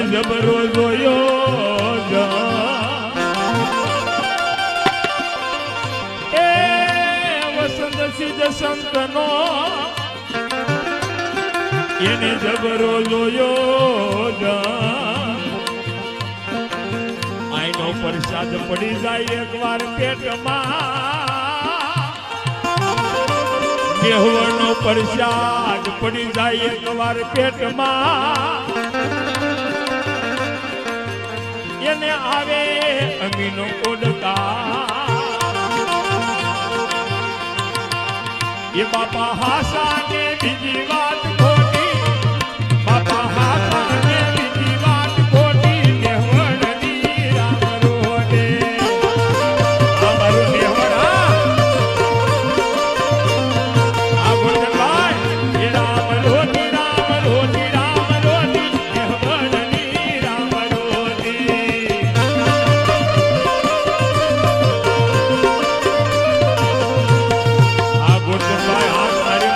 જબરો જોયો એ વસંત સિદ્ધ સંતનો એને જબરો જોયો આઈનો પ્રસાદ પડી જાય એકવાર પેટમાં કેહવનો પ્રસાદ પડી જાય એકવાર પેટમાં એને આવે અમીનો ઓડકા એ બાપા હાસા ને બીજી વાત ખોટી બાપા હાસા ને બીજી વાત ખોટી દેવળની રામ રોડે અમારું દેવળ આ ગોરધનભાઈ એ રામ રોડી રામ રોડી રામ રોડી દેવળની રામ રોડી આ ગોરધનભાઈ હાથ મારી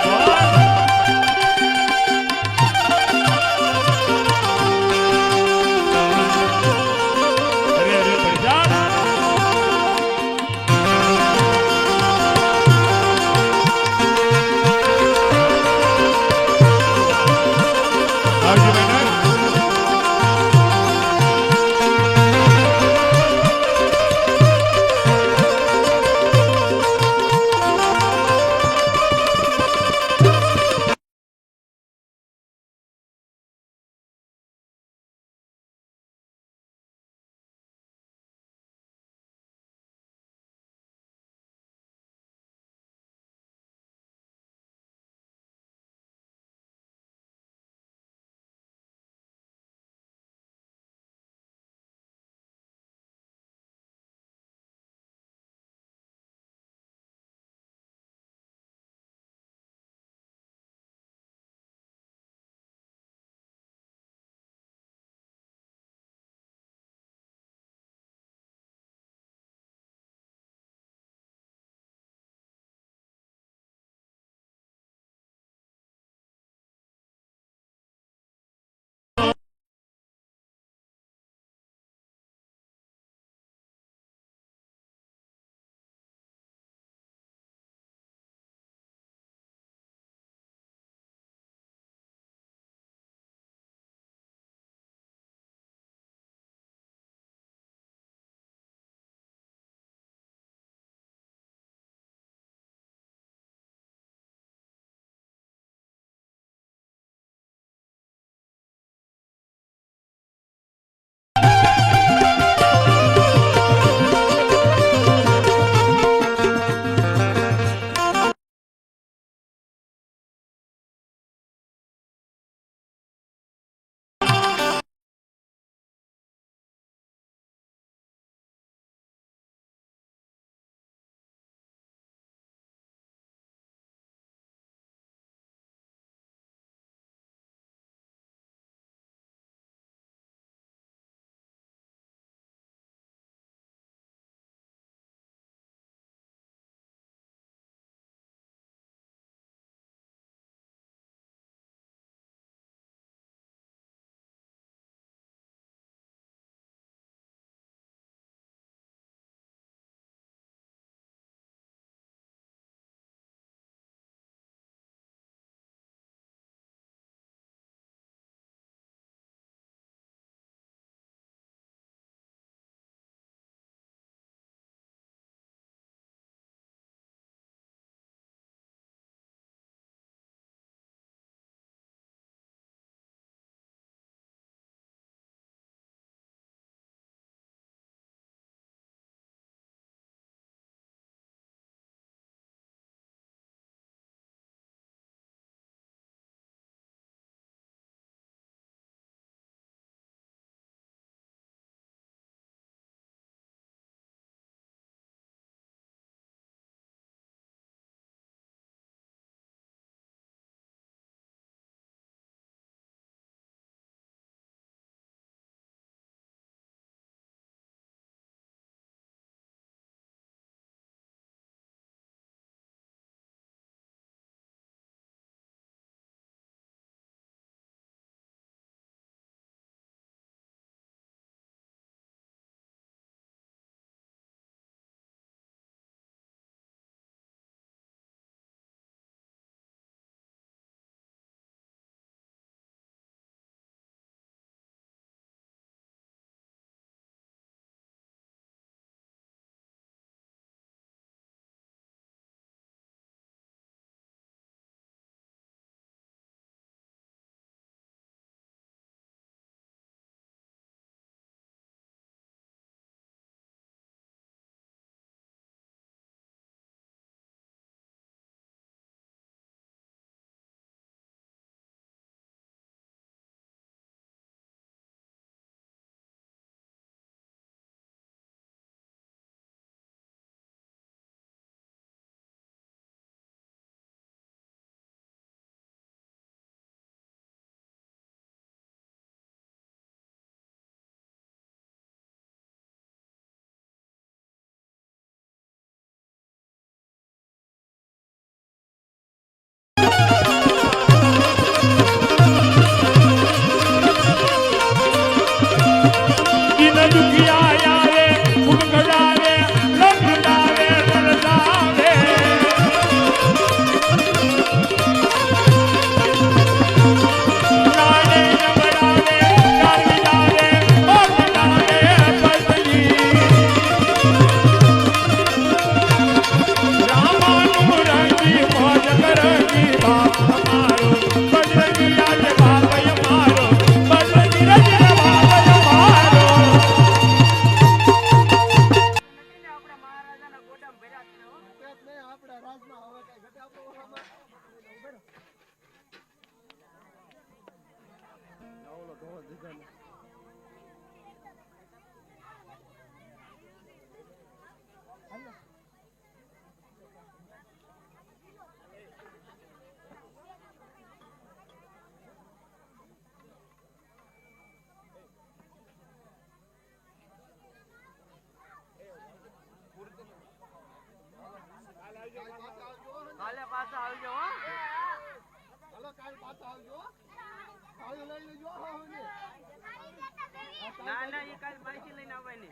ના ના એ કાલ બાઈક લઈને આવવાની.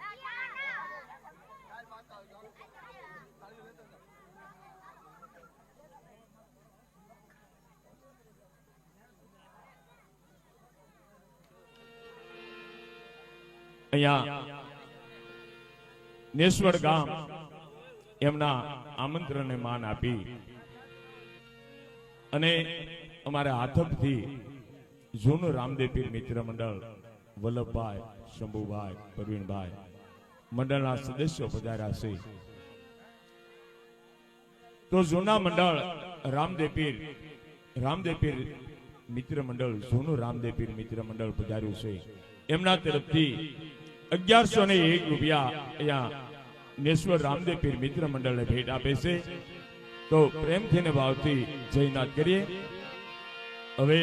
અહીંયા નેશ્વર ગામ એમના આમંત્રણને માન આપી અને અમારા હાથકથી જૂનું રામદેવ પીર મિત્ર મંડળ વલ્લભભાઈ, શંભુભાઈ, પ્રવીણભાઈ મંડળના સદસ્યો પધાર્યા છે. તો જૂના મંડળ રામદેવ પીર મિત્ર મંડળ જૂનું રામદેવ પીર મિત્ર મંડળ પધાર્યું છે. એમના તરફથી 1101 રૂપિયા અહીંયા નેશ્વર રામદેવ પીર મિત્ર મંડળને ભેટ આપે છે. તો પ્રેમથી ને ભાવથી જયનાથ કરીએ. હવે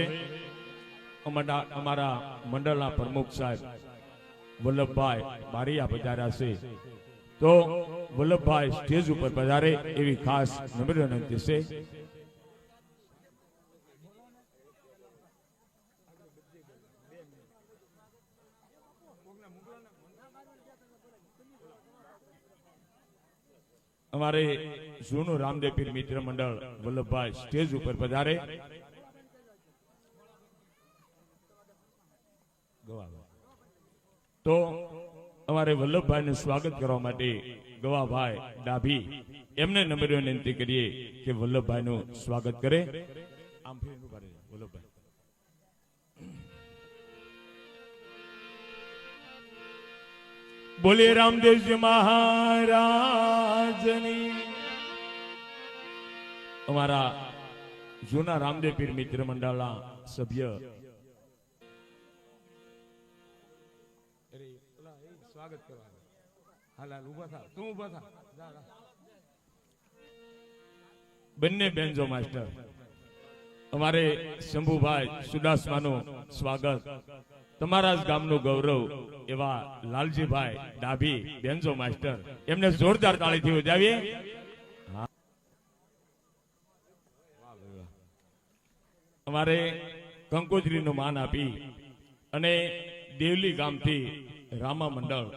અમારા મંડળના પ્રમુખ સાહેબ વલ્લભભાઈ બારીયા પધાર્યા છે. તો વલ્લભભાઈ સ્ટેજ ઉપર પધારે એવી ખાસ નમ્ર વિનંતી છે. અમારે જૂનું રામદેવ પીર મિત્ર મંડળ વલ્લભભાઈ સ્ટેજ ઉપર પધારે. તો અમારે વલ્લભભાઈનું સ્વાગત કરવા માટે ગવાભાઈ ડાભી એમને નમ્ર વિનંતી કરીએ કે વલ્લભભાઈનું સ્વાગત કરે. આમ વલ્લભભાઈ બોલે રામદેવજી મહારાજની. અમારા જૂના રામદેવ પીર મિત્ર મંડળના સભ્ય સ્વાગત કરવા. હાલ ઉભા થા, તું ઉભા થા. બંને બેન્જો માસ્ટર અમારે શંભુભાઈ સુદાસમાનું સ્વાગત. તમારા જ ગામનું ગૌરવ એવા લાલજીભાઈ ડાભી બેન્જો માસ્ટર એમને જોરદાર તાળીથી વધાવીએ. અમારે કંકોત્રીનું માન આપી અને દેવલી ગામથી રામા મંડળ,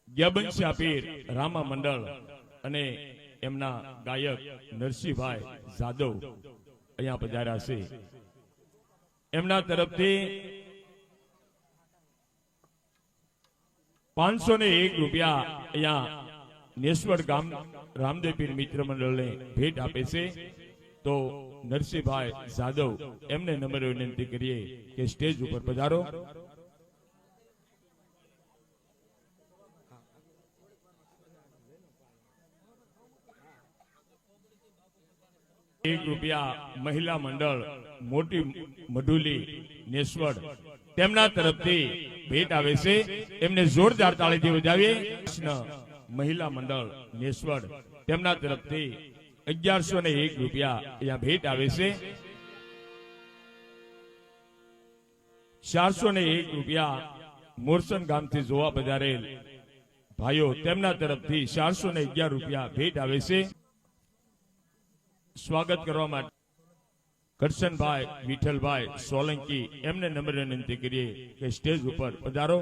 ગ્યાબંશા પીર રામા મંડળ અને એમના ગાયક નરસિંહભાઈ જાદવ અહીંયા પધાર્યા છે. એમના તરફથી 501 રૂપિયા અહીંયા નેશ્વર ગામ રામદેવ પીર મિત્ર મંડળને ભેટ આપે છે. તો નરસિંહભાઈ જાદવ એમને નમ્ર વિનંતી કરીએ કે સ્ટેજ ઉપર પધારો. ₹1 મહિલા મંડળ મોટી મઢુલી નેશ્વર તેમના તરફથી ભેટ આવે છે. એમને જોરદાર તાળીથી વધાવીએ. મહિલા મંડળ નેશ્વર તેમના તરફથી 1101 રૂપિયા અહીંયા ભેટ આવે છે. 401 રૂપિયા મોરસન ગામથી જોવા પધારેલ ભાઈઓ તેમના તરફથી 411 રૂપિયા ભેટ આવે છે. સ્વાગત કરવા માટે કરશનભાઈ વિઠ્ઠલભાઈ સોલંકી એમને નમ્ર વિનંતી કરીએ કે સ્ટેજ ઉપર પધારો.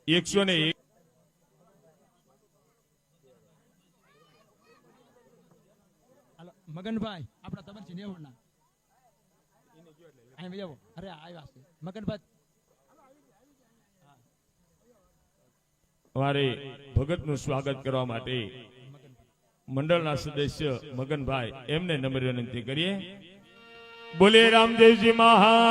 એકસો ને એક મગનભાઈ આપણા તબરજી નેવડના અહીં આવો. અરે આવ્યા છે મગનભાઈ. અમારે ભગતનું સ્વાગત કરવા માટે મંડળના સદસ્ય મગનભાઈ એમને નમ્ર વિનંતી કરીએ. બોલે રામદેવજી મહા.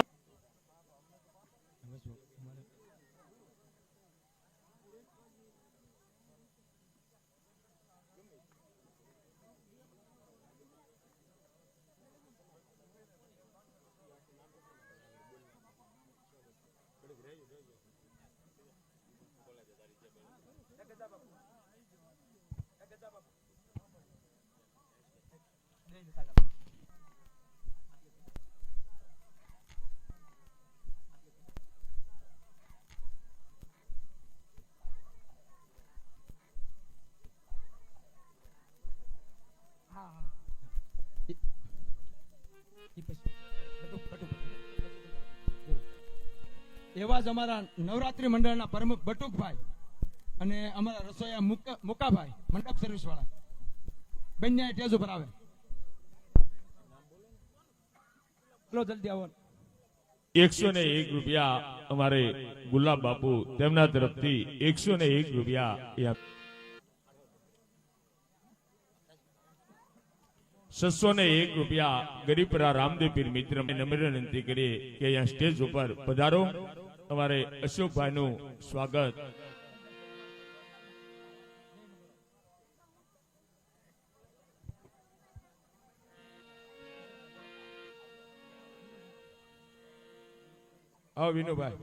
એવા જ અમારા નવરાત્રી મંડળના પ્રમુખ બટુકભાઈ અને અમારા રસોઈયા મુકાભાઈ મંડપ સર્વિસ વાળા બંને સ્ટેજ ઉપર આવે. ચલો જલ્દી આવો. 101 રૂપિયા અમારે ગુલાબ બાપુ તેમના તરફથી 101 રૂપિયા. 601 રૂપિયા ગરીબરા રામદેવ પીર મિત્ર નમ્ર વિનંતી કરીએ કે અહીંયા સ્ટેજ ઉપર પધારો. અમારે અશોકભાઈનું સ્વાગત. આવો વિનુભાઈ.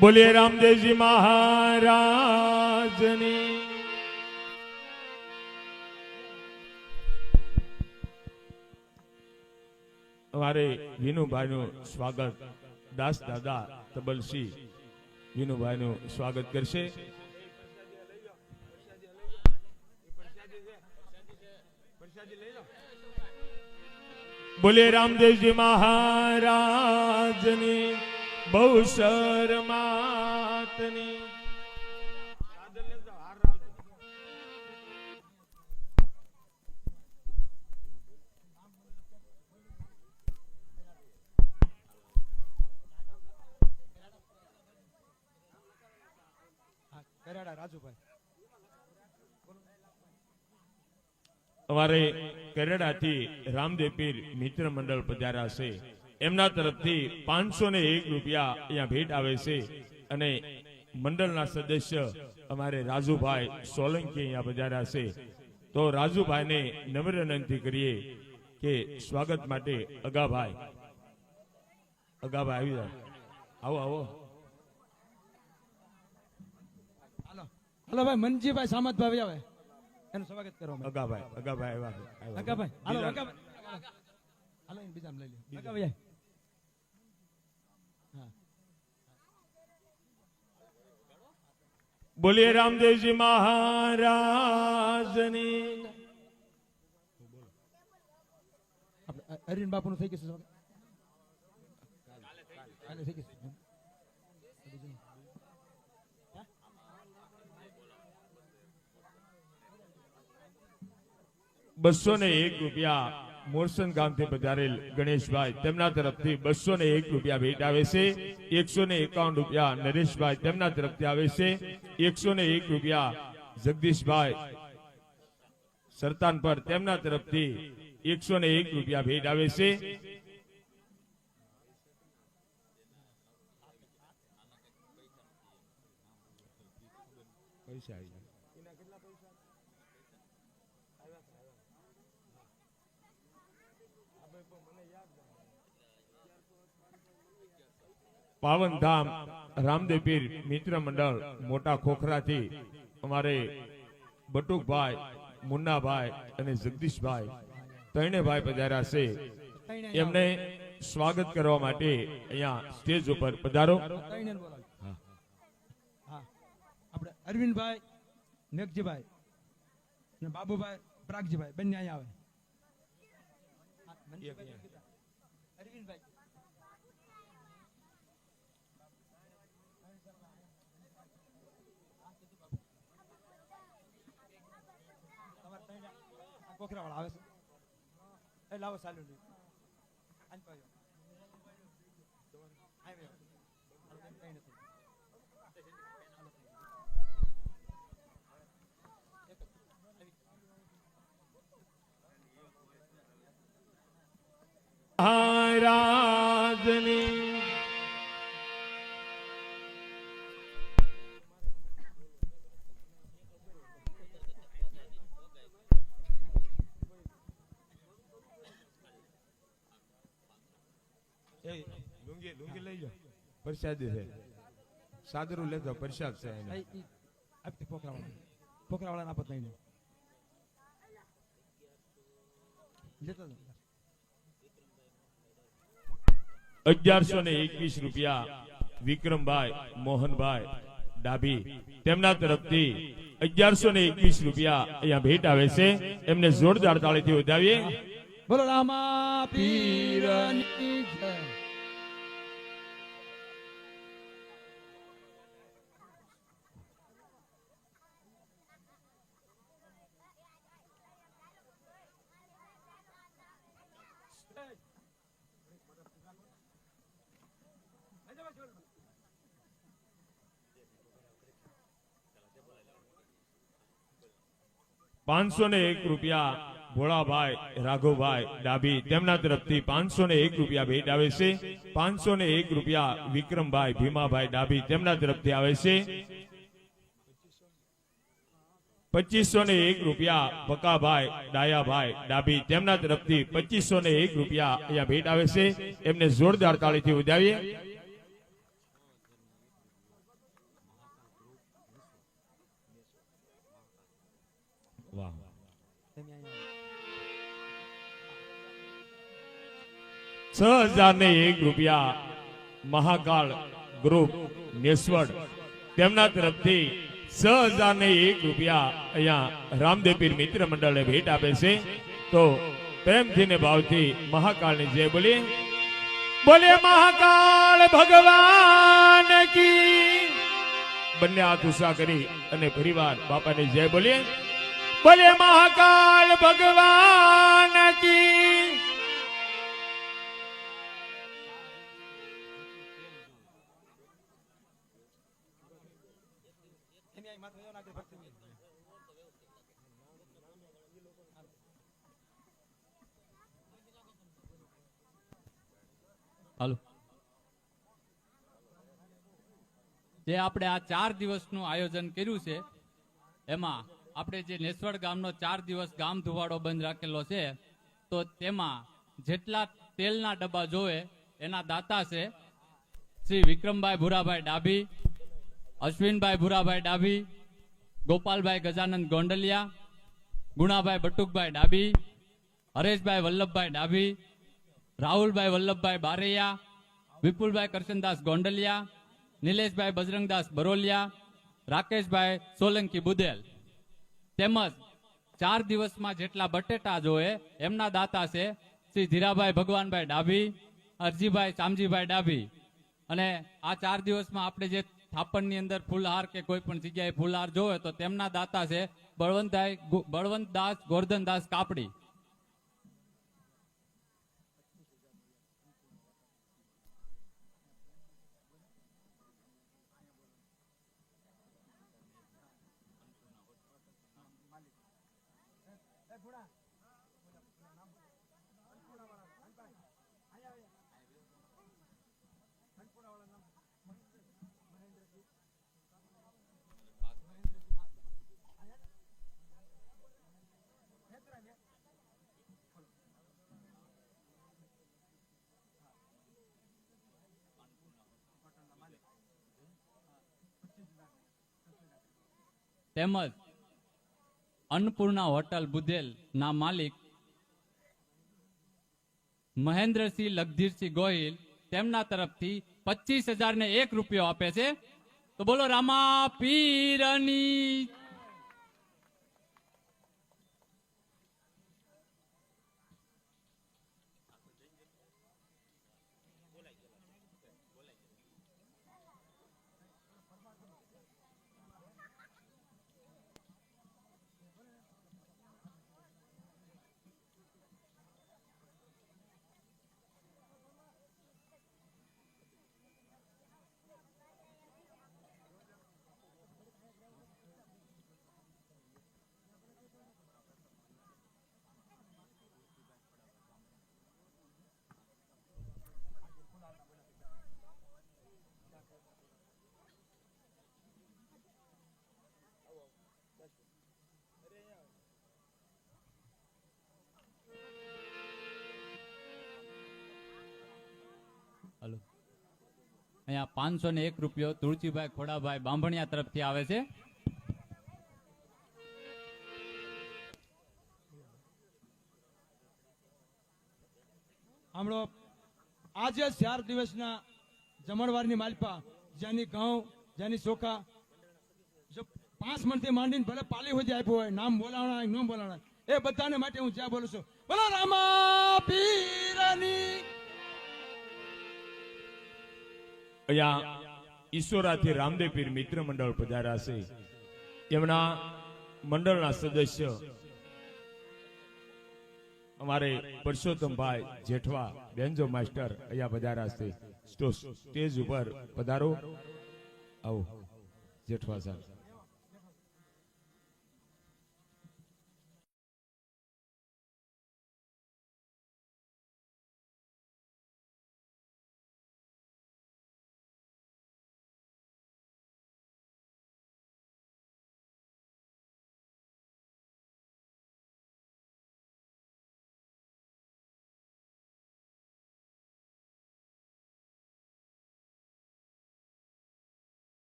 બોલીએ રામદેવજી મહારાજની. અમારે વિનુભાઈનું સ્વાગત દાસ દાદા તબલસિંહ વિનુભાઈનું સ્વાગત કરશે. બોલે રામદેવજી મહારાજની બહુ શરમાતની. અમારે કેરેડાથી રામદેવ પીર મિત્ર મંડળ પધાર્યા છે. એમના તરફથી 501 રૂપિયા અહીંયા ભેટ આવે છે અને મંડળના સદસ્ય અમારે રાજુભાઈ સોલંકી અહીંયા પધાર્યા છે. તો રાજુભાઈને નમ્ર વિનંતી કરીએ કે સ્વાગત માટે અગાભાઈ આવી જાય. આવો આવો. હાલો ભાઈ મનજીભાઈ સામતભાઈ આવે એનું સ્વાગત કરો. અગાભાઈ આવ્યા. અગાભાઈ હાલો અગાભાઈ હાલો બીજા લઈ લે. અગાભાઈ બોલીએ રામદેવજી મહારાજની. અરવિંદ બાપુનું થઈ ગયું કાલે થઈ ગયું. 201 રૂપિયા મોરસન ગામથી પધારેલ ગણેશભાઈ તેમના તરફથી 201 રૂપિયા ભેટ આવે છે. 151 રૂપિયા નરેશભાઈ તેમના તરફથી આવે છે. 101 રૂપિયા જગદીશભાઈ સરતાન પર તેમના તરફથી 101 રૂપિયા ભેટ આવે છે. પૈસા પાવનધામ રામદેવ પીર મિત્ર મંડળ મોટા ખોખરાથી અમારે બટુકભાઈ મુન્નાભાઈ અને જગદીશભાઈ ત્રણેયભાઈ પધાર્યા છે. એમને સ્વાગત કરવા માટે અહીંયા સ્ટેજ ઉપર પધારો. આપણે અરવિંદભાઈ મેઘજીભાઈ અને બાબુભાઈ પ્રાગજીભાઈ બંને અહીંયા આવે. અરવિંદભાઈ કોકરાવાળા આવે છે. એ લાવો ચાલ્યું નહીં. મહારાજની. લુંગી લઈ જાઓ. પ્રસાદી છે. સાદરું લેતો પ્રસાદ છે. પોકરાવાળા ના પત નહીં લેતો. 1121 રૂપિયા વિક્રમભાઈ મોહનભાઈ ડાભી તેમના તરફથી 1121 રૂપિયા અહીંયા ભેટ આવે છે. એમને જોરદાર તાળીથી વધાવીએ. બોલો રામા પીરની જય. ₹501 ભોળાભાઈ રાઘવભાઈ ડાભી તેમના તરફથી 501 રૂપિયા ભેટ આવે છે. 501 રૂપિયા વિક્રમભાઈ ભીમાભાઈ ડાભી તેમના તરફથી આવે છે. 2501 રૂપિયા બકાભાઈ ડાયાભાઈ ડાભી તેમના તરફથી 2501 રૂપિયા અહીંયા ભેટ આવે છે. એમને જોરદાર તાળીથી વધાવીએ. વાહ. 6001 રૂપિયા મહાકાળ ગ્રુપ નેસવડ તેમના તરફથી 6001 રૂપિયા અહીંયા રામદેવ પીર મિત્ર મંડળને ભેટ આપે છે. તો પ્રેમથી ને ભાવથી મહાકાળની જય બોલીએ. બોલીએ મહાકાળ ભગવાન કી. બંને હાથ ઊંચા કરી અને ફરીવાર બાપાની જય બોલીએ. બોલીએ મહાકાળ ભગવાન કી. હાલો, જે આપણે આ 4 દિવસનું આયોજન કર્યું છે એમાં આપણે જે નેસવડ ગામનો 4 દિવસ ગામ ધુવાડો બંધ રાખેલો છે, તો તેમાં જેટલા તેલના ડબ્બા જોવે એના દાતા છે શ્રી વિક્રમભાઈ ભુરાભાઈ ડાભી, અશ્વિનભાઈ ભુરાભાઈ ડાભી, ગોપાલભાઈ ગજાનંદ ગોંડલિયા, ગુણાભાઈ બટુકભાઈ ડાભી, હરેશભાઈ વલ્લભભાઈ ડાભી, રાહુલભાઈ વલ્લભભાઈ બારૈયા, વિપુલભાઈ કરશનદાસ ગોંડલિયા, નિલેશભાઈ બજરંગદાસ બરોલિયા, રાકેશભાઈ સોલંકી બુદેલ તેમજ 4 દિવસમાં જેટલા બટેટા જોએ એમના દાતા છે શ્રી ધીરાભાઈ ભગવાનભાઈ ડાભી, અરજીભાઈ ચામજીભાઈ ડાભી. અને આ 4 દિવસમાં આપણે જે થાપણની અંદર ફૂલહાર કે કોઈ પણ જગ્યાએ ફૂલહાર જોવે તો તેમના દાતા છે બળવંતદાસ ગોરધનદાસ કાપડી. તેમજ અન્નપૂર્ણા હોટલ બુધેલ ના માલિક મહેન્દ્રસિંહ લગધીરસિંહ ગોહિલ તેમના તરફથી 25,001 રૂપિયો આપે છે. તો બોલો રામા પીરની. હલો, અહીંયા 501 રૂપિયો તુલસીભાઈ ખોડાભાઈ બાંભણિયા તરફથી આવે છે. હમણો આજે 4 દિવસના જમણવારની માલપા જ્યાંની ઘઉં, જ્યાંની ચોખા, જો 5 મણથી માંડીને ભલે પાલી સુધી આપ્યું હોય, નામ બોલાવણા હોય, ન બોલાવણા હોય, એ બધાને માટે હું જ્યાં બોલું છું, બોલો રામા પીરની. અહીંયા ઈશ્વરાથી રામદેવ પીર મિત્ર મંડળ પધાર્યા છે. એમના મંડળના સદસ્ય અમારે પરસોત્તમભાઈ જેઠવા બેન્જો માસ્ટર અહીંયા પધાર્યા છે. સ્ટેજ ઉપર પધારો. આવો જેઠવા સાહેબ.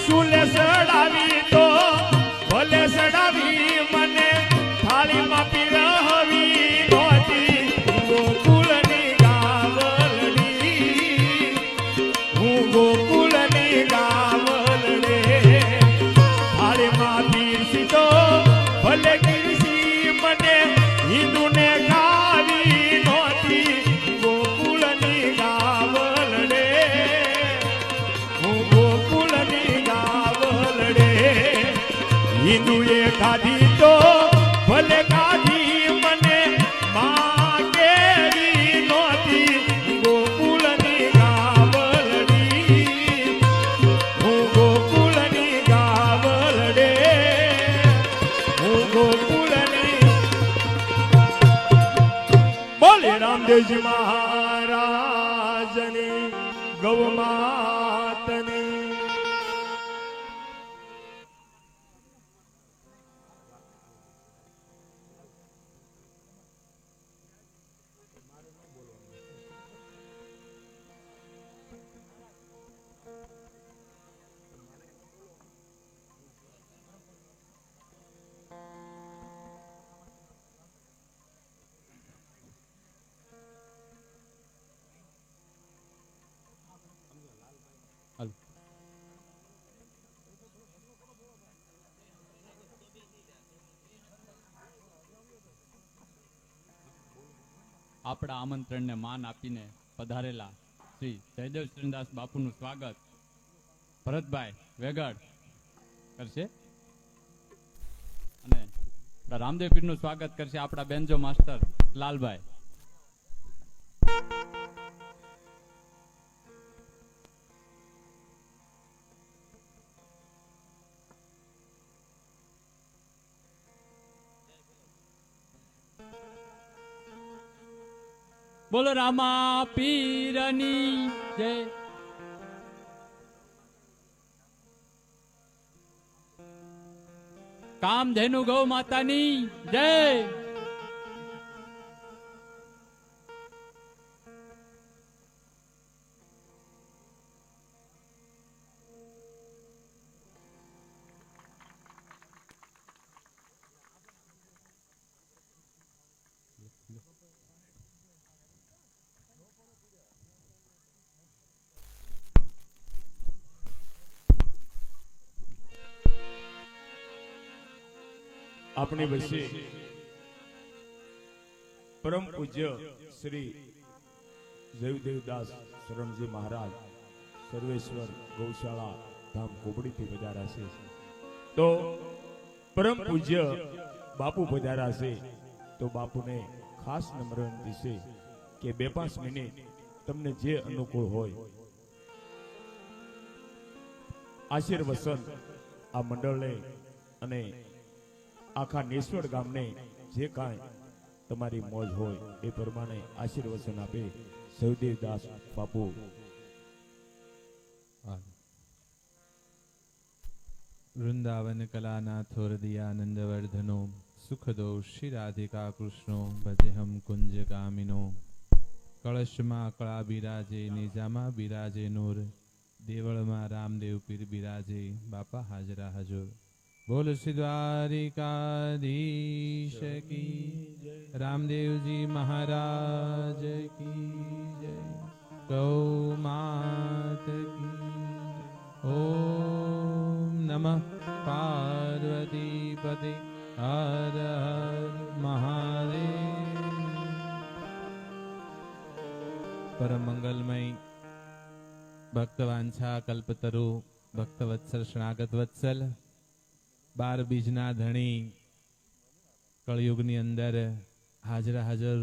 સુલે સડાવી તો ભલે સડાવી મને થાળીમાં પીરહવી નહોતી. ગોકુળની ગાવલડી, હું ગોકુળની ગાવલડે. થાળીમાં પીરસી તો ભલે પીરસી મને હિન્દુને ગાવી નહોતી. ગોકુળની ગાવલડે, હું ગોકુળની ગાવલડે. હિન્દુએ ખાધી તો ભલે ખાધી મને માં કેરી નહોતી. ગોકુળની ગાવલડી, હું ગોકુળની ગાવલડે, હું ગોકુળની. બોલે રામદેવજી મહારાજની, ગૌ માતની. આપણા આમંત્રણને માન આપીને પધારેલા શ્રી જયદેવ શ્રીદાસ બાપુનું સ્વાગત ભરતભાઈ વેગડ કરશે અને રામદેવ પીરનું સ્વાગત કરશે આપણા બેન્જો માસ્ટર લાલભાઈ. બોલો રામા પીરની જય. કામધેનુ ગૌ માતાની જય. આપણી વચ્ચે પરમ પૂજ્ય શ્રી જયદેવદાસ શરણજી મહારાજ સર્વેશ્વર ગૌશાળા ધામ કોબડીથી પધાર્યા છે. તો પરમ પૂજ્ય બાપુ પધાર્યા છે તો બાપુને ખાસ નમ્ર વિનંતી છે કે 2-5 મિનિટ તમને જે અનુકૂળ હોય આશીર્વચન આ મંડળને અને આખા નેસવડ ગામને જે કાંઈ તમારી મોજ હોય એ પ્રમાણે આશીર્વચન આપે સહદેવદાસ બાપુ. વૃંદાવન કલાનાથો હૃદયાનંદ વર્ધનો સુખદો શ્રી રાધિકા કૃષ્ણો ભજેહમ કુંજ કામિનો. કળશમાં કળા બિરાજે નિજામાં બિરાજે નૂર, દેવળમાં રામદેવ પીર બિરાજે બાપા હાજરા હજુર. બોલ શ્રી દ્વારિકાધીશ કી રામદેવજી મહારાજ કી જય. ગૌ માત કી. ઓમ નમઃ પાર્વતી પતે હર હર મહાદેવ. પરમ મંગલમય ભક્તવાંછા કલ્પતરુ ભક્તવત્સલ શરણાગત વત્સલ 12 બીજના ધણી કળયુગની અંદર હાજરા હાજર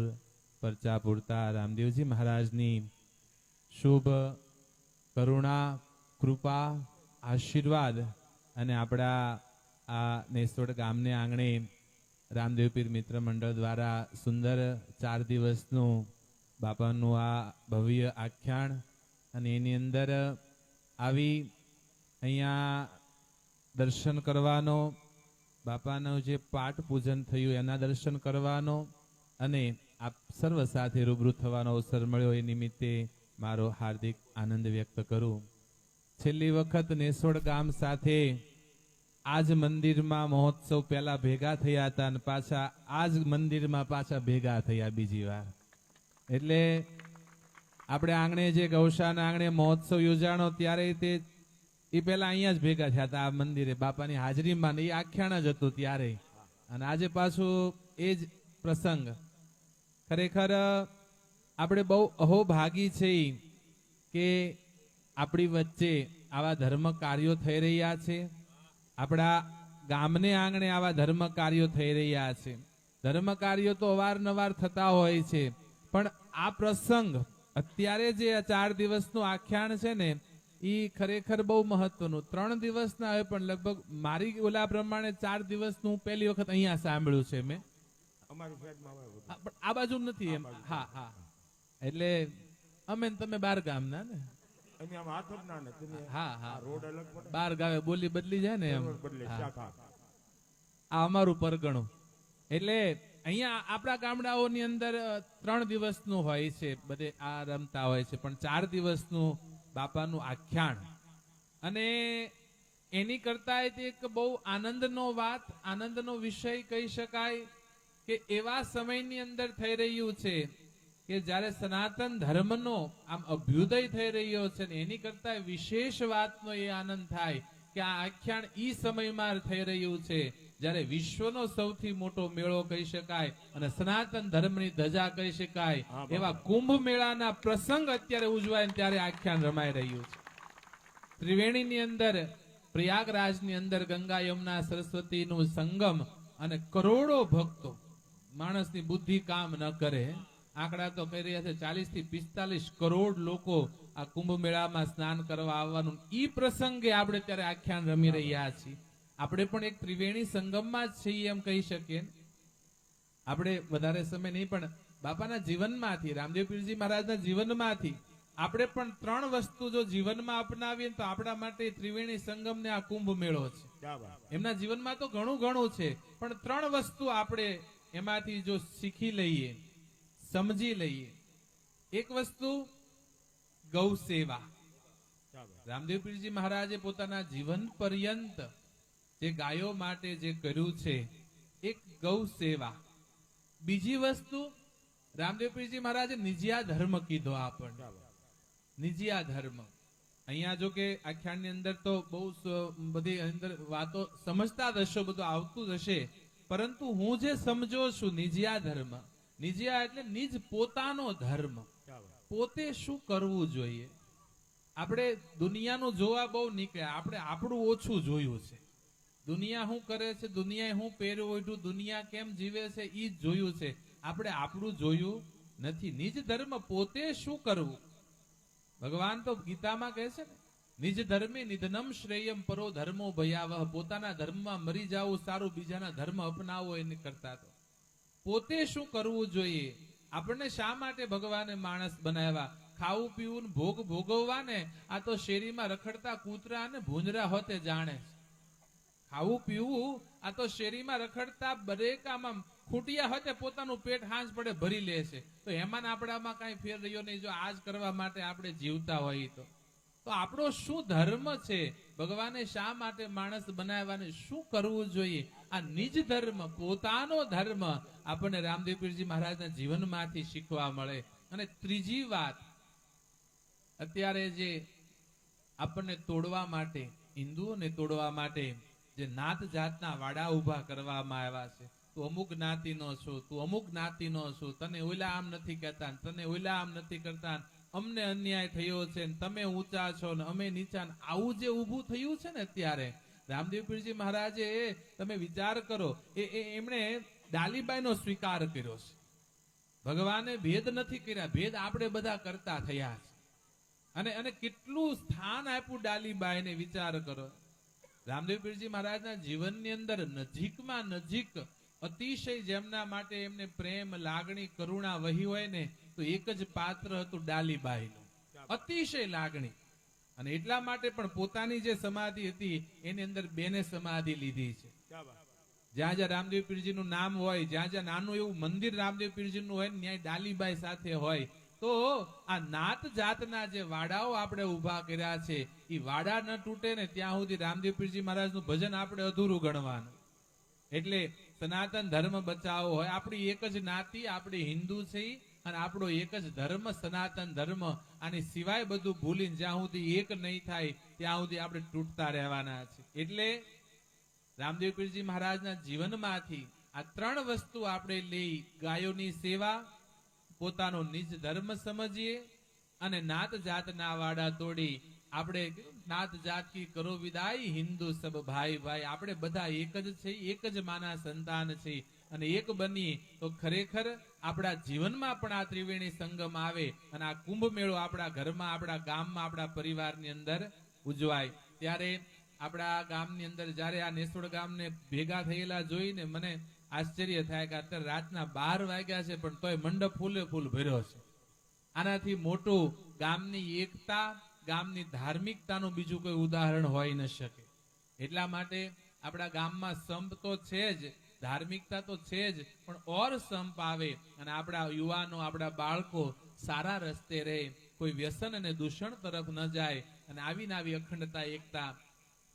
પરચા પૂરતા રામદેવજી મહારાજની શુભ કરુણા કૃપા આશીર્વાદ અને આપણા આ નેસોડ ગામને આંગણે રામદેવ પીર મિત્ર મંડળ દ્વારા સુંદર 4 દિવસનું બાપાનું આ ભવ્ય આખ્યાન અને એની અંદર આવી અહીંયા દર્શન કરવાનો, બાપાનું જે પાઠ પૂજન થયું એના દર્શન કરવાનો અને આપ સર્વ સાથે રૂબરૂ થવાનો અવસર મળ્યો એ નિમિત્તે મારો હાર્દિક આનંદ વ્યક્ત કરું. છેલ્લી વખત નેસોડ ગામ સાથે આજ મંદિરમાં મહોત્સવ પહેલા ભેગા થયા હતા અને પાછા આજ મંદિરમાં પાછા ભેગા થયા બીજી વાર. એટલે આપણે આંગણે જે ગૌશાળાના આંગણે મહોત્સવ યોજાણો ત્યારે તે એ પેલા અહીંયા જ ભેગા થયા હતા આ મંદિરે બાપાની હાજરીમાં, એ આખ્યાન જ હતું ત્યારે. અને આજે પાછું એ જ પ્રસંગ. ખરેખર આપણે બહુ અહોભાગી છે કે આપણી વચ્ચે આવા ધર્મ કાર્યો થઈ રહ્યા છે. આપણા ગામને આંગણે આવા ધર્મ કાર્યો થઈ રહ્યા છે. ધર્મ કાર્યો તો અવારનવાર થતા હોય છે, પણ આ પ્રસંગ અત્યારે જે 4 દિવસનું આખ્યાન છે ને એ ખરેખર બહુ મહત્વનું. 3 દિવસના હોય પણ લગભગ મારી ઓલા પ્રમાણે 4 દિવસનું પહેલી વખત અહીંયા સાંભળ્યું છે મેં. આ બાજુ નથી એમ. હા હા, એટલે અમે તમે 12 ગામના ને. હા હા, 12 ગાવે બોલી બદલી જાય ને એમ. આ અમારું પરગણું. એટલે અહીંયા આપણા ગામડાઓની અંદર 3 દિવસનું હોય છે, બધે આ રમતા હોય છે, પણ 4 દિવસનું બાપાનું આખ્યાન. અને એની કરતા એક બહુ આનંદનો વાત, આનંદનો વિષય કહી શકાય કે એવા સમયની અંદર થઈ રહ્યું છે કે જ્યારે સનાતન ધર્મનો આમ અભ્યુદય થઈ રહ્યો છે ને એની કરતા વિશેષ વાતનો એ આનંદ થાય કે આ આખ્યાન ઈ સમયમાં થઈ રહ્યું છે જ્યારે વિશ્વનો સૌથી મોટો મેળો કહી શકાય અને સનાતન ધર્મની ધજા કહી શકાય એવા કુંભ મેળાના પ્રસંગ અત્યારે ઉજવાય ત્યારે આખ્યાન રમાઈ રહ્યું છે. ત્રિવેણીની અંદર, પ્રયાગરાજની અંદર ગંગા યમુના સરસ્વતીનું સંગમ અને કરોડો ભક્તો, માણસની બુદ્ધિ કામ ન કરે, આંકડા તો કહી રહ્યા છે 40 થી 45 કરોડ લોકો આ કુંભ મેળામાં સ્નાન કરવા આવવાનું ઈ પ્રસંગે આપણે ત્યારે આખ્યાન રમી રહ્યા છીએ. આપણે પણ એક ત્રિવેણી સંગમમાં જ છીએ એમ કહી શકીએ. આપણે વધારે સમય નહીં પણ બાપાના જીવનમાંથી, રામદેવ પીરજી મહારાજના જીવનમાંથી આપણે પણ 3 વસ્તુ જો જીવનમાં અપનાવીએ તો આપણા માટે ત્રિવેણી સંગમ ને આ કુંભ મેળો છે. એમના જીવનમાં તો ઘણું છે, પણ 3 વસ્તુ આપણે એમાંથી જો શીખી લઈએ, સમજી લઈએ. એક વસ્તુ ગૌ સેવા. રામદેવ પીરજી મહારાજે પોતાના જીવન પર્યંત જે ગાયો માટે જે કર્યું છે એક ગૌ સેવા. બીજી વસ્તુ રામદેવ પીરજી મહારાજે નિજિયા ધર્મ કીધો આપણને. નિજિયા ધર્મ અહીંયા જો કે આખ્યાનની અંદર તો બહુ બધી અંદર વાતો સમજતા જ હશો, બધું આવતું જ હશે, પરંતુ હું જે સમજો છું નિજિયા ધર્મ, નિજિયા એટલે નિજ પોતાનો ધર્મ, પોતે શું કરવું જોઈએ. આપણે દુનિયાનું જોવા બહુ નીકળ્યા, આપણે આપણું ઓછું જોયું છે. દુનિયા શું કરે છે, દુનિયાએ શું પહેર્યું ઓઢ્યું, દુનિયા કેમ જીવે છે એ જ જોયું છે. આપણે આપણું જોયું નથી. નિજ ધર્મ પોતે શું કરવું. ભગવાન તો ગીતામાં કહે છે ને, નિજ ધર્મે નિધનમ શ્રેયમ પરો ધર્મો ભયાવહ. પોતાના ધર્મમાં મરી જવું સારું, બીજાના ધર્મ અપનાવો એને કરતા તો પોતે શું કરવું જોઈએ. આપણને શા માટે ભગવાને માણસ બનાવ્યા? ખાવું પીવું ને ભોગ ભોગવવા ને. આ તો શેરીમાં રખડતા કૂતરા અને ભૂંજરા હોતે જાણે. ખાવું પીવું આ તો શેરીમાં રખડતા બરેકામાં ખૂટિયા હોતે પોતાનું પેટ હાંસ પડે ભરી લે છે. તો એમાં આપણામાં કઈ ફેર રહ્યો નહીં. જો આજ કરવા માટે આપણે જીવતા હોઈએ તો આપણો શું ધર્મ છે? ભગવાને શા માટે માણસ બનાવવાને શું કરવું જોઈએ? આ નિજ ધર્મ, પોતાનો ધર્મ આપણને રામદેવ પીરજી મહારાજના જીવનમાંથી શીખવા મળે. અને ત્રીજી વાત, અત્યારે જે આપણને તોડવા માટે, હિન્દુઓને તોડવા માટે જે નાત જાતના વાડા ઉભા કરવામાં આવ્યા છે. તું અમુક જ્ઞાતિનો છો, તું અમુક જ્ઞાતિનો છો, તને ઓલા આમ નથી કહેતા, તને ઓલા આમ નથી કરતા, અમને અન્યાય થયો છે, તમે ઊંચા છો ને અમે નીચા. આવું જે ઊભું થયું છે ને અત્યારે, રામદેવ પીરજી મહારાજે, તમે વિચાર કરો, એમણે ડાલીબાઈનો સ્વીકાર કર્યો છે. ભગવાને ભેદ નથી કર્યા, ભેદ આપણે બધા કરતા થયા છે. અને કેટલું સ્થાન આપ્યું ડાલીબાઈને, વિચાર કરો. રામદેવ પીરજી મહારાજના જીવનની અંદર નજીકમાં નજીક અતિશય જેમના માટે એમને પ્રેમ, લાગણી, કરુણા વહી હોય ને, તો એક જ પાત્ર હતું ડાલીબાઈનું. અતિશય લાગણી. અને એટલા માટે પણ પોતાની જે સમાધિ હતી એની અંદર બેને સમાધિ લીધી છે. જ્યાં જ્યાં રામદેવ પીરજીનું નામ હોય, જ્યાં જ્યાં નાનું એવું મંદિર રામદેવ પીરજીનું હોય ને, ત્યાં ડાલીબાઈ સાથે હોય. તો આ નાત જાતના જે વાડાઓ આપણે ઉભા કર્યા છે, એ વાડા ન તૂટે ને ત્યાં સુધી રામદેવ પીરજી મહારાજનું ભજન આપણે અધૂરું ગણવાનું. એટલે સનાતન ધર્મ બચાવો હોય. આપણી એક જ જ્ઞાતિ, આપણી હિન્દુ છે, અને આપણો એક જ ધર્મ સનાતન ધર્મ. આની સિવાય બધું ભૂલીને જ્યાં સુધી એક નહીં થાય ત્યાં સુધી આપણે તૂટતા રહેવાના છે. એટલે રામદેવ પીરજી મહારાજના જીવનમાંથી આ ત્રણ વસ્તુ આપણે લઈ, ગાયોની સેવા, પોતાનો નિજ ધર્મ સમજીએ, અને નાત જાતના વાડા તોડી આપણે નાત જાત કી કરો વિદાય, હિન્દુ સબ ભાઈ ભાઈ. આપણે બધા એક જ છે, એક જ માના સંતાન છે. અને એક બની તો ખરેખર આપણા જીવનમાં પણ આ ત્રિવેણી સંગમ આવે, અને આ કુંભ મેળો આપણા ઘરમાં, આપણા ગામમાં, આપણા પરિવારની અંદર ઉજવાય. ત્યારે આપણા ગામની અંદર જયારે આ નેસોડ ગામને ભેગા થયેલા જોઈને મને આશ્ચર્ય થાય કે અત્યારે રાતના 12 વાગ્યા છે પણ તોય મંડપ ફૂલે ફૂલ ભર્યો છે. આનાથી મોટું ગામની એકતા, ગામની ધાર્મિકતાનું બીજું કોઈ ઉદાહરણ હોઈ ન શકે. એટલા માટે આપણા ગામમાં સંપ તો છે જ, ધાર્મિકતા તો છે જ, પણ ઓર સંપ આવે અને આપણા યુવાનો, આપણા બાળકો સારા રસ્તે રહે, કોઈ વ્યસન અને દૂષણ તરફ ન જાય, અને આવીને આવી અખંડતા, એકતા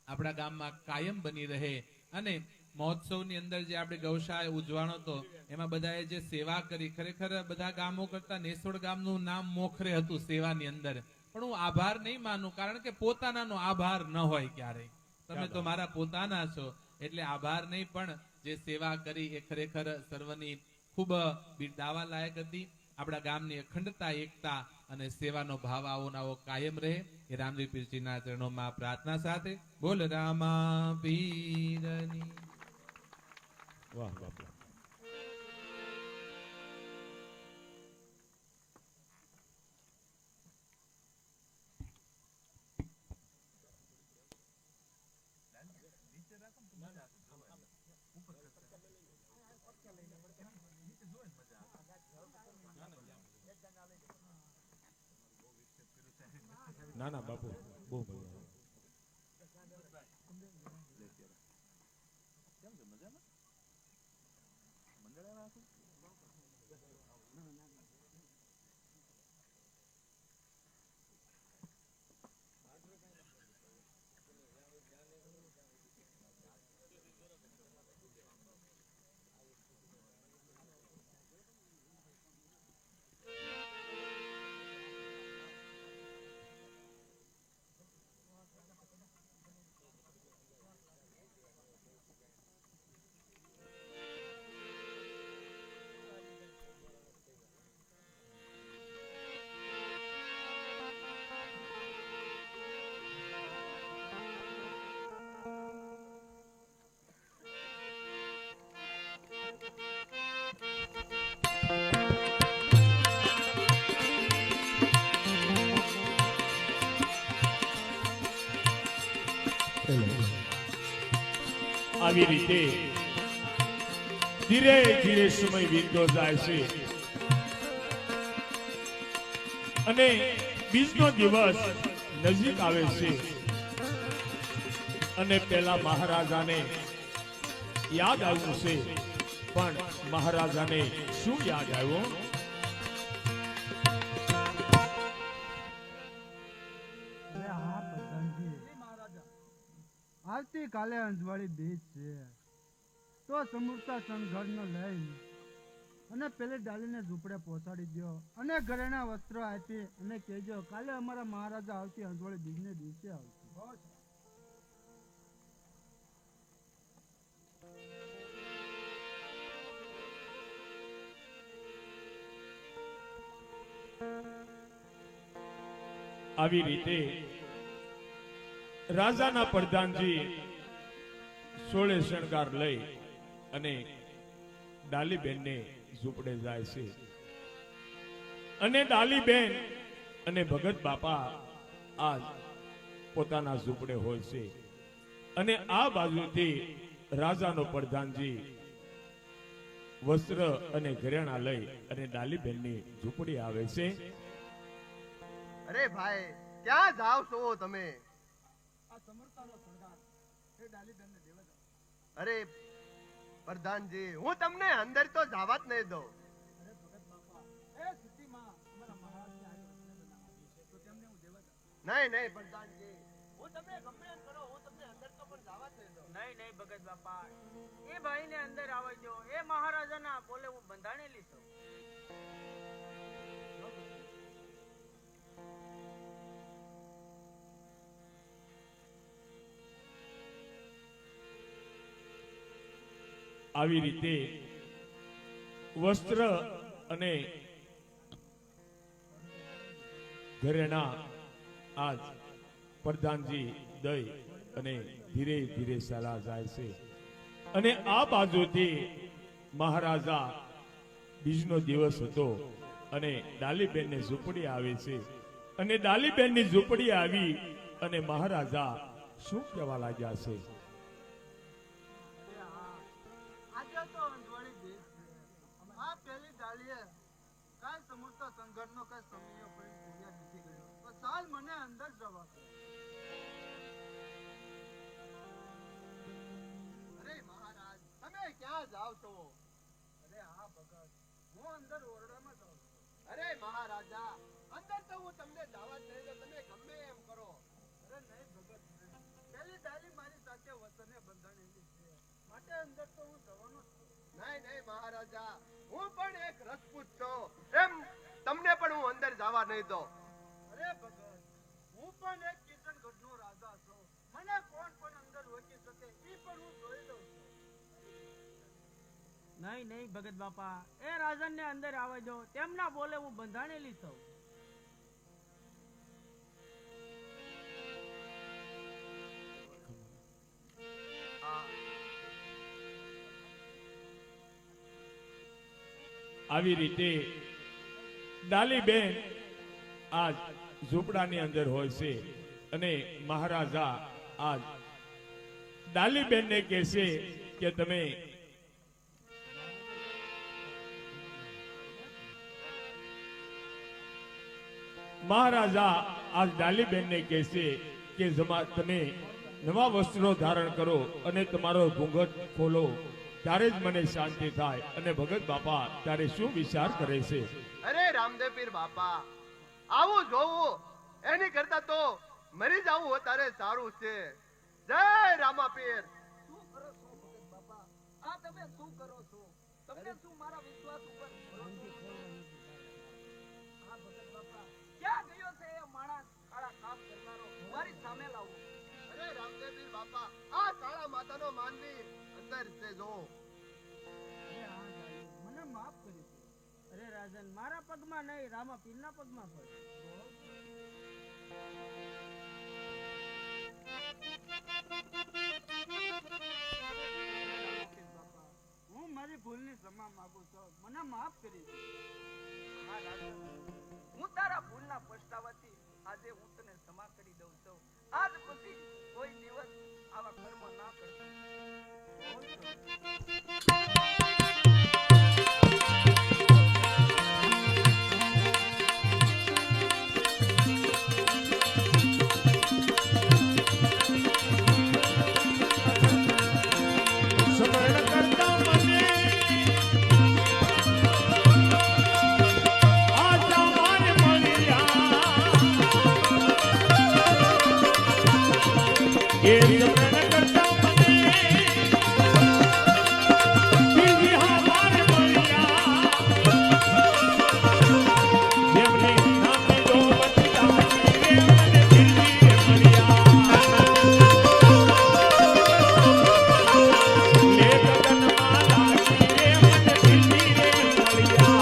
આપણા ગામમાં કાયમ બની રહે. અને મહોત્સવની અંદર જે આપણે ગૌશાળા ઉજવાનો હતો, એમાં બધાએ જે સેવા કરી, ખરેખર બધા ગામો કરતા નેસોડ ગામનું નામ મોખરે હતું સેવાની અંદર. પણ હું આભાર નહીં માનું, કારણ કે પોતાનાનો આભાર ન હોય ક્યારેય. તમે તો મારા પોતાના છો, એટલે આભાર નહીં, પણ જે સેવા કરી એ ખરેખર સર્વની ખૂબ બિરદાવા લાયક હતી. આપણા ગામની અખંડતા, એકતા અને સેવાનો ભાવ આવો ને આવો કાયમ રહે, એ રામદેવ પીરજીના ચરણોમાં પ્રાર્થના સાથે બોલ રામા પીરની. વાહ બાપા. ના ના બાપુ, બહુ મજા. આવી રીતે ધીરે ધીરે સમય વીતતો જાય છે અને બીજનો દિવસ નજીક આવે છે અને પેલા મહારાજાને યાદ આવ્યું છે, પણ મહારાજાને શું યાદ આવ્યું? આવતીકાલે અંજવાળી બીજ છે, તો સમૂર્તા સંઘર્ષનો લઈ અને પેલી ડાલીને ઝૂંપડે પહોંચાડી દો અને ઘરેણા વસ્ત્રો આપી અને કહેજો કાલે અમારા મહારાજા આવતી અંજવાળી બીજને દિવસે આવશે. આવી રીતે રાજાના પ્રધાનજી સોળે શણગાર લઈ અને ડાલીબેનને ઝૂંપડે જાય છે અને ડાલીબેન અને ભગત બાપા આ પોતાના ઝૂંપડે હોય છે અને આ બાજુથી રાજાનો પ્રધાનજી વસ્ત્ર અને ઘરેણા લઈ અને ડાલીબેનની ઝૂંપડી આવે છે. અરે ભાઈ ક્યાં જાવ છો તમે? અરે પ્રધાનજી હું તમને અંદર તો જવા જ નહીં દઉં. નહીં નહીં પ્રધાનજી, હું તમને ગમે એમ કરો, હું તમને અંદર તો પણ જવા જ નહીં દઉં. નહીં નહીં ભગત બાપા, એ ભાઈને અંદર આવવા દો. એ મહારાજાના બોલે હું બંધાણેલી છું. આવી રીતે વસ્ત્ર અને ઘરેણા આજ પ્રધાનજી દઈ અને ધીરે ધીરે ચાલા જાય છે અને આ બાજુથી મહારાજા બીજનો દિવસ હતો અને ડાલીબેનની ઝૂંપડી આવે છે અને ડાલીબેનની ઝૂંપડી આવી અને મહારાજા શું કહેવા લાગ્યા છે? આજે તો અંજવાળી બીજ છે. આ પેલી ડાળીએ કાલ સમૂર્તા સંઘર્ષનો કઈ સમય પડી તૈયાર નથી ગયો, તો ચાલ મને અંદર જવા દે. અરે મહારાજ તમે ક્યાં જાવ છો? અરે હા ભગત, હું અંદર ઓરડામાં જાઉં છું. અરે મહારાજા અંદર તો હું તમને જવા જ નહીં દઉં, તમે ગમે એમ કરો. અરે નહીં ભગત, પેલી ડાળી મારી સાથે વચને બંધાણેલી છે, માટે અંદર તો હું જવાનો જ છું. નહીં નહીં મહારાજા, હું પણ એક રજપૂત છું, એમ તમને પણ હું અંદર જવા નહીં દઉં. અરે ભગત, હું પણ એક કિશનગઢનો રાજા છું, મને કોણ પણ અંદર રોકી શકે એ પણ હું જોઈ લઉં છું. નહીં નહીં ભગત બાપા, એ રાજાને અંદર આવવા દો. તેમના બોલે હું બંધાણેલી છું. આવી રીતે ડાલીબેન આજ ઝૂંપડાની અંદર હોય છે અને મહારાજા આજ ડાલીબેનને કહે છે કે તમે મહારાજા આજ ડાલીબેનને કહે છે કે તમે નવા વસ્ત્રો ધારણ કરો અને તમારો ઘૂંઘટ ખોલો, ત્યારે જ મને શાંતિ થાય. અને ભગત બાપા ત્યારે શું વિચાર કરે છે? અરે રામદેવ પીર બાપા, આવું જોવું એની કરતા તો મરી જવું વધારે સારું છે. જય રામા પીર. શું કરો છો ભગત બાપા? આ તમે શું કરો છો? તમને શું મારા વિશ્વાસ ઉપર ભરોસો નથી? હા ભગત બાપા, ક્યાં ગયો છે એ માણસ કાળા કામ કરનારો? મારી સામે લાવો. અરે રામદેવ પીર બાપા, આ કાળા માતાનો માનવી અંદર છે જો. અરે હા ડાળી, મને માફ કરી દો. અરે રાજન, મારા પગમાં નહીં, રામા પીરના પગમાં પડ. હું મારી ભૂલની ક્ષમા માંગુ છું, મને માફ કરી દો. હા રાજન, હું તારા ભૂલના પછતાવાથી આજે હું તને ક્ષમા કરી દઉં છું. આજ પછી કોઈ દિવસ આવા કર્મ ના કરતો. એ સમરણ કરતા મને બીજી હાવાર મળ્યા જેમને નામે જો બચતા રે મને બીજી મળ્યા લે ગગનમાં લાગી રે મને બીજી મળ્યા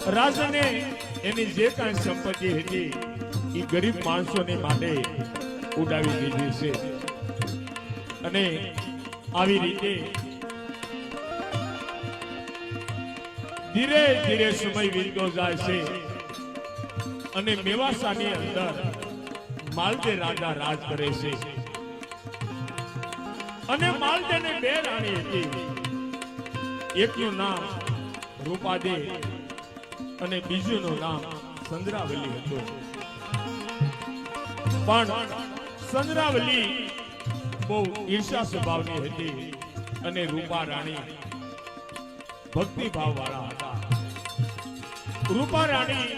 રાજાને એની જે કાંઈ સંપત્તિ હતી એ ગરીબ માણસોને માટે ઉડાવી દીધી છે અને આવી રીતે ધીરે ધીરે સમય વીતતો જાય છે અને મેવાસાની અંદર માલદે રાજા રાજ કરે છે અને માલદેને બે રાણી હતી એકનું નામ રૂપાદે અને બીજુંનું નામ સંદ્રાવલી હતું પણ સંદ્રાવલી બહુ ઈર્ષા સ્વભાવની હતી અને રૂપા રાણી ભક્તિ ભાવ વાળા હતા રૂપા રાણી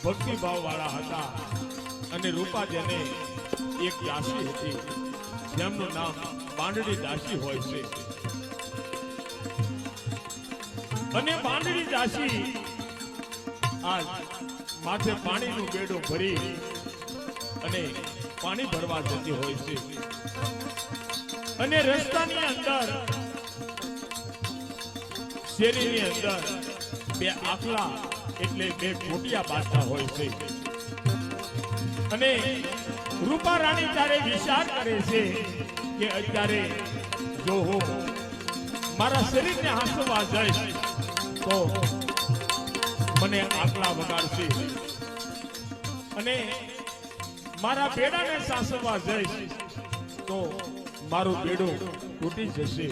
ભક્તિ ભાવ વાળા હતા અને રૂપા જેને એક દાસી હતી જેમનું નામ બાંડડી દાસી હોય છે અને બાંડડી દાસી આજ માથે પાણીનું બેડું ભરી અને પાણી ભરવા જતી હોય છે અને રસ્તાની અંદર શેરીની અંદર બે આખલા એટલે બે ખોટિયા બાંધતા હોય છે અને રૂપા રાણી ત્યારે વિચાર કરે છે કે અત્યારે જો હું મારા શરીરને હાંસવા જઈશ તો મને આકલા વગાડશે અને મારા બેડાને સાસવવા જઈશ તો મારું બેડું તૂટી જશે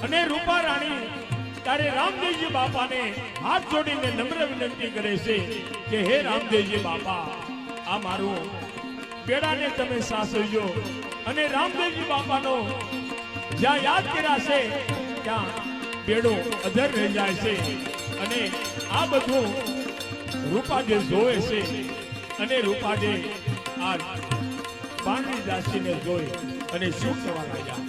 અને રૂપા રાણી ત્યારે રામદેવજી બાપાને હાથ જોડીને નમ્ર વિનંતી કરે છે કે હે રામદેવજી બાપા આ મારું બેડાને તમે સાસવજો અને રામદેવજી બાપાનો જ્યાં યાદ કર્યા છે ત્યાં બેડો અધર રહી જાય છે અને આ બધું રૂપાદે જોવે છે અને રૂપાદે આ બાંડડી દાસીને જોઈ અને શું કહેવા લાગ્યા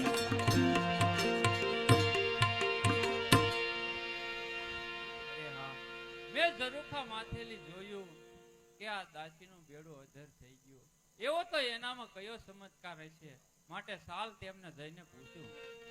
મેં ઝરૂખા માથેલી જોયું કે આ દાસીનું બેડું અધર થઈ ગયું એવો તો એનામાં કયો ચમત્કાર હશે માટે સાલ તેમને જઈને પૂછ્યું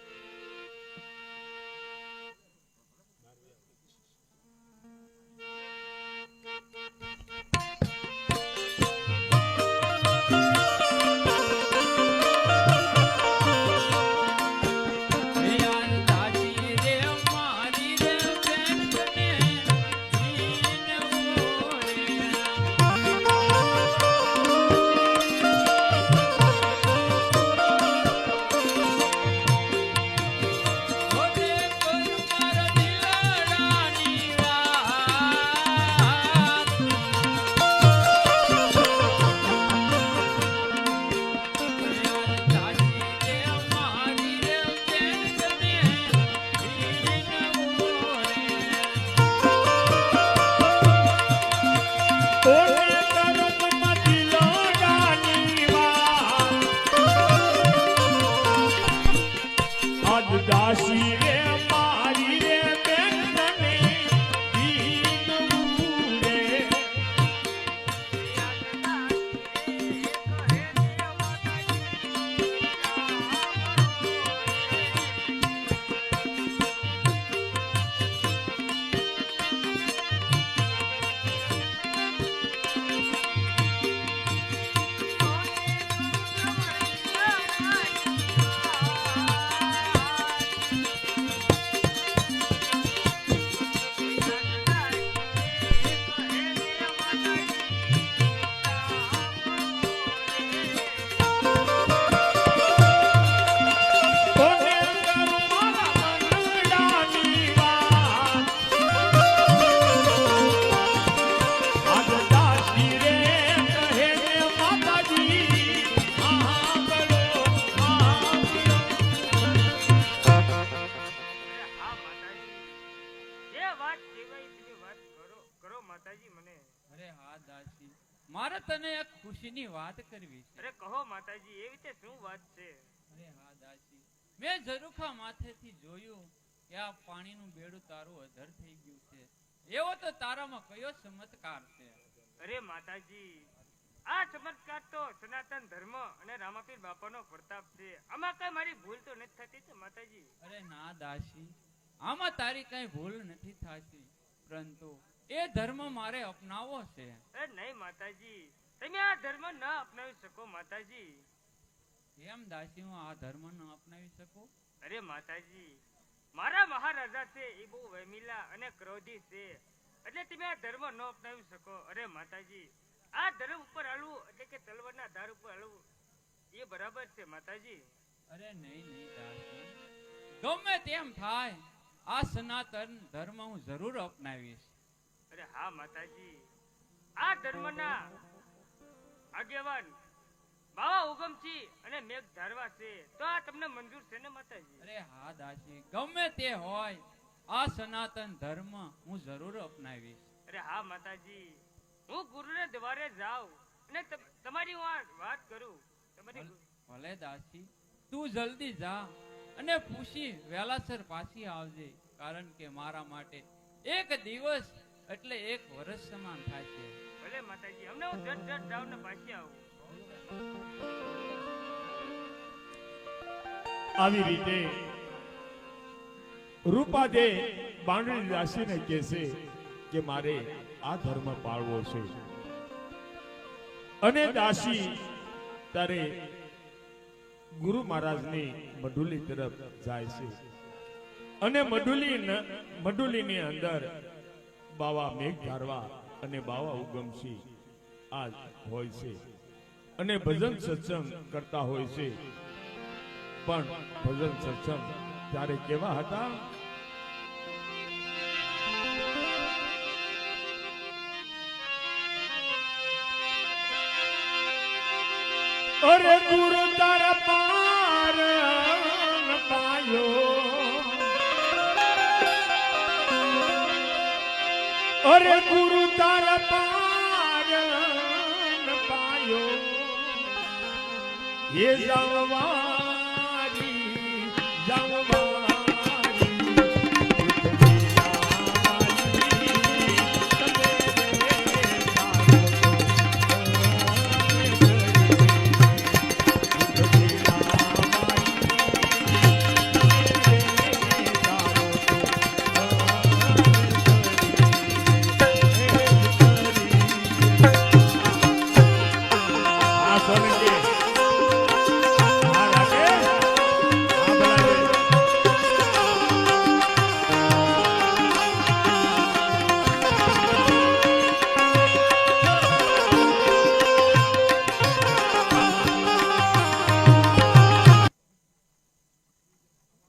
અરે હા દાસી, મારે તને એક ખુશીની વાત કરવી છે. અરે કહો માતાજી, એવી તે શું વાત છે? અરે હા દાસી, મેં ઝરૂખા માથેથી જોયું કે આ પાણીનું બેડું તારું અધર થઈ ગયું છે. એવો તો તારામાં કયો ચમત્કાર છે? અરે માતાજી, આ ચમત્કાર તો સનાતન ધર્મ અને રામાપીર બાપાનો પ્રતાપ છે. આમાં કઈ મારી ભૂલ તો નથી થતી તો માતાજી? અરે ના દાસી, આમાં તારી કઈ ભૂલ નથી થતી, પરંતુ એ ધર્મ મારે અપનાવવો છે. અરે નહીં માતાજી, તમે આ ધર્મ ન અપનાવી શકો માતાજી. એમ દાસી, હું આ ધર્મ ન અપનાવી શકું? અરે માતાજી, મારા મહારાજા છે એ બહુ વહેમીલા અને ક્રોધી છે, એટલે તમે આ ધર્મ ન અપનાવી શકો. અરે માતાજી, આ ધર્મ ઉપર હાલવું એટલે કે તલવારના ધાર ઉપર હાલવું એ બરાબર છે માતાજી. અરે નહીં નહીં દાસી, ગમે તેમ થાય, આ સનાતન ધર્મ હું જરૂર અપનાવીશ. અરે હા માતાજી, આ ધર્મના આગેવાન બાવા ઉગમસિંહ અને મેઘ ધારવા છે, તો આ તમને મંજૂર છે ને માતાજી? અરે હા દાસી, ગમે તે હોય, આ સનાતન ધર્મ હું જરૂર અપનાવીશ. અરે હા માતાજી, હું ગુરુને દ્વારે જાઉં અને તમારી હું આ વાત કરું. તમારી ભલે દાસી, તું જલ્દી જા અને પૂછી વેલાસર પાછી આવજે, કારણ કે મારા માટે એક દિવસ એટલે એક વર્ષ સમાન થાય છે. ભલે માતાજી, અમને હું ઝટ ઝટ જાઉં ને પાછી આવું. આવી રીતે રૂપાદે બાંડણી દાસીને કહેશે કે મારે આ ધર્મ પાળવો છે, અને દાસી તારે ગુરુ મહારાજની મઢુલી તરફ જાય છે, અને મઢુલીની અંદર બાવા મેઘ ધારવા અને બાવા ઉગમસિંહ આ હોય છે, અને ભજન સત્સંગ કરતા હોય છે. પણ ભજન સત્સંગ ત્યારે કેવા હતા? અરે ગુરુ તારા પાર પાયો, અરે ગુરુ તારા પાર પાયો, એ જાવવારી જાવવા